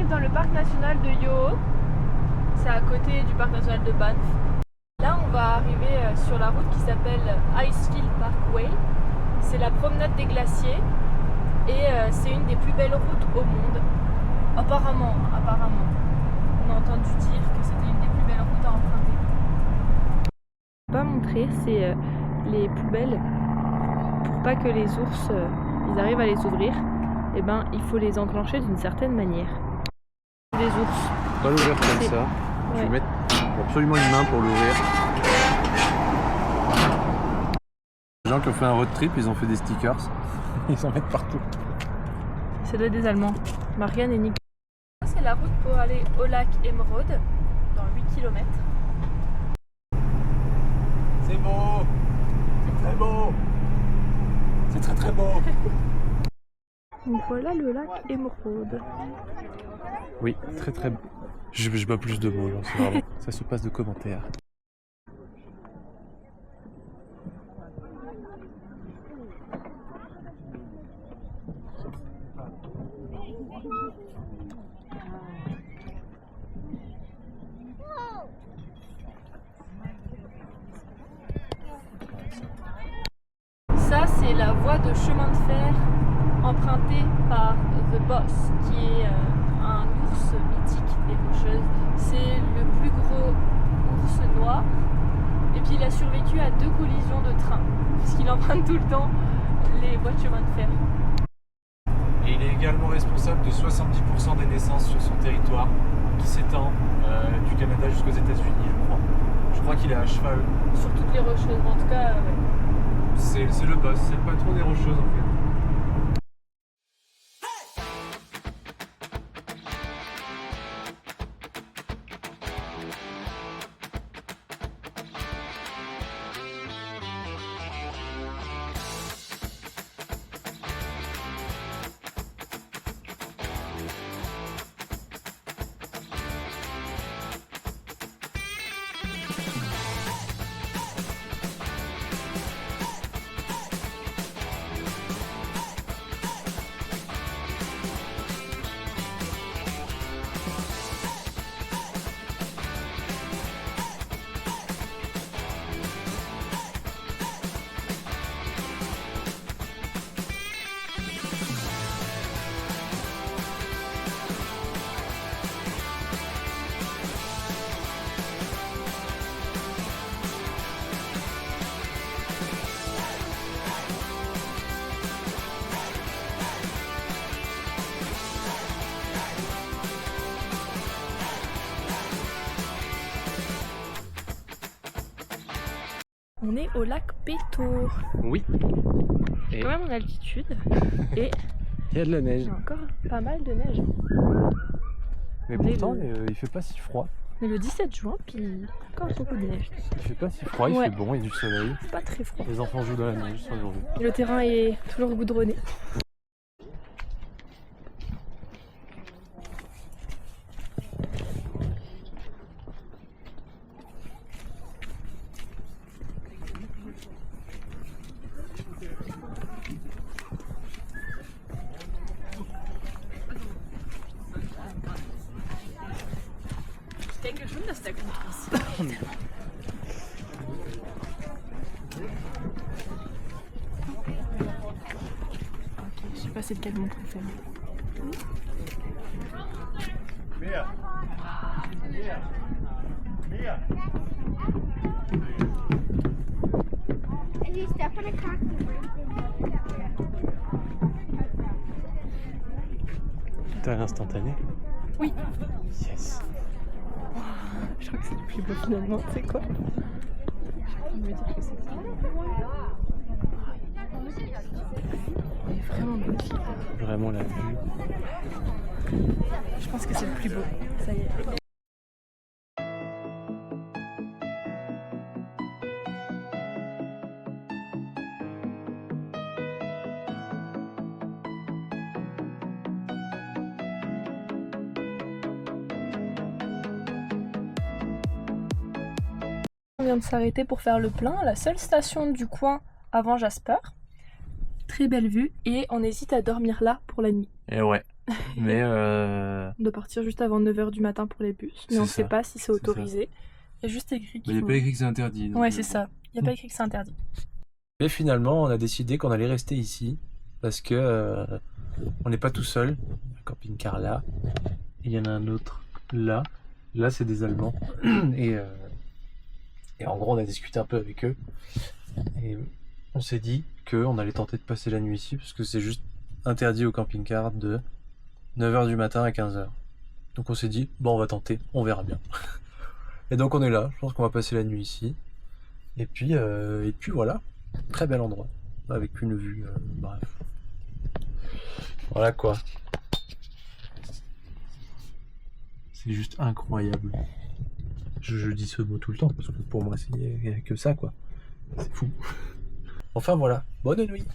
arrive dans le parc national de Yoho. C'est à côté du parc national de Banff. Là, on va arriver sur la route qui s'appelle Icefield Parkway. C'est la promenade des glaciers et c'est une des plus belles routes au monde. Apparemment. On a entendu dire que c'était une des plus belles routes à emprunter. Ce qu'on va pas montrer, c'est les poubelles. Pour pas que les ours ils arrivent à les ouvrir, et ben il faut les enclencher d'une certaine manière. Les ours. Pas l'ouvrir comme ça. Ouais. Je vais mettre absolument une main pour l'ouvrir. Les gens qui ont fait un road trip, ils ont fait des stickers. Ils en mettent partout. Ça doit être des Allemands. Marianne et Nick. C'est la route pour aller au lac Emerald, dans 8 km. C'est beau. C'est très beau. C'est très très beau. Donc voilà le lac Emerald. Oui, très très beau. Je bats plus de mots, j'en sais vraiment. Ça se passe de commentaires. Ça, c'est la voie de chemin de fer empruntée par The Boss, qui est un ours mythique des Rocheuses. C'est le plus gros ours noir. Et puis il a survécu à 2 collisions de train, puisqu'il emprunte tout le temps les voies de chemin de fer. Et il est également responsable de 70% des naissances sur son territoire, qui s'étend du Canada jusqu'aux États-Unis, je crois. Je crois qu'il est à cheval. Sur toutes les Rocheuses, en tout cas, ouais. C'est le boss, c'est le patron des Rocheuses en fait. On est au lac Pétour. Oui. C'est quand même en altitude. Et il y a de la neige. il y a encore pas mal de neige. Mais pourtant, il fait pas si froid. On est le 17 juin, puis encore beaucoup de neige. Il fait pas si froid, il fait bon, il y a du soleil. Pas très froid. Les enfants jouent dans la neige aujourd'hui. Et le terrain est toujours goudronné. Ich denke schon, dass der gut ist. Ok, je sais pas c'est lequel mon préféré. T'as l'instantané? Oui. Yes. Je crois que c'est le plus beau finalement, tu sais quoi? Je me dire que c'est ça. Il est vraiment magnifique. Vraiment la vue. Je pense que c'est le plus beau. Ça y est. On vient de s'arrêter pour faire le plein à la seule station du coin avant Jasper. très belle vue et on hésite à dormir là pour la nuit. Et ouais. Mais On doit partir juste avant 9h du matin pour les bus, mais C'est on ne ça. sait pas si c'est autorisé. Il y a juste écrit il n'y a pas écrit que c'est interdit. donc, Ouais, c'est ça. Il n'y a pas écrit que c'est interdit. Et finalement, on a décidé qu'on allait rester ici parce que on n'est pas tout seul. Un camping-car là, il y en a un autre là. Là, c'est des Allemands. Et en gros, on a discuté un peu avec eux. Et on s'est dit qu'on allait tenter de passer la nuit ici parce que c'est juste interdit au camping-car de 9h du matin à 15h. Donc on s'est dit, bon, on va tenter, on verra bien. Et donc on est là, je pense qu'on va passer la nuit ici. Et puis voilà, très bel endroit, avec une vue, bref. Voilà quoi. C'est juste incroyable. Je dis ce mot tout le temps, parce que pour moi, il n'y a que ça quoi. C'est fou. Enfin voilà, bonne nuit.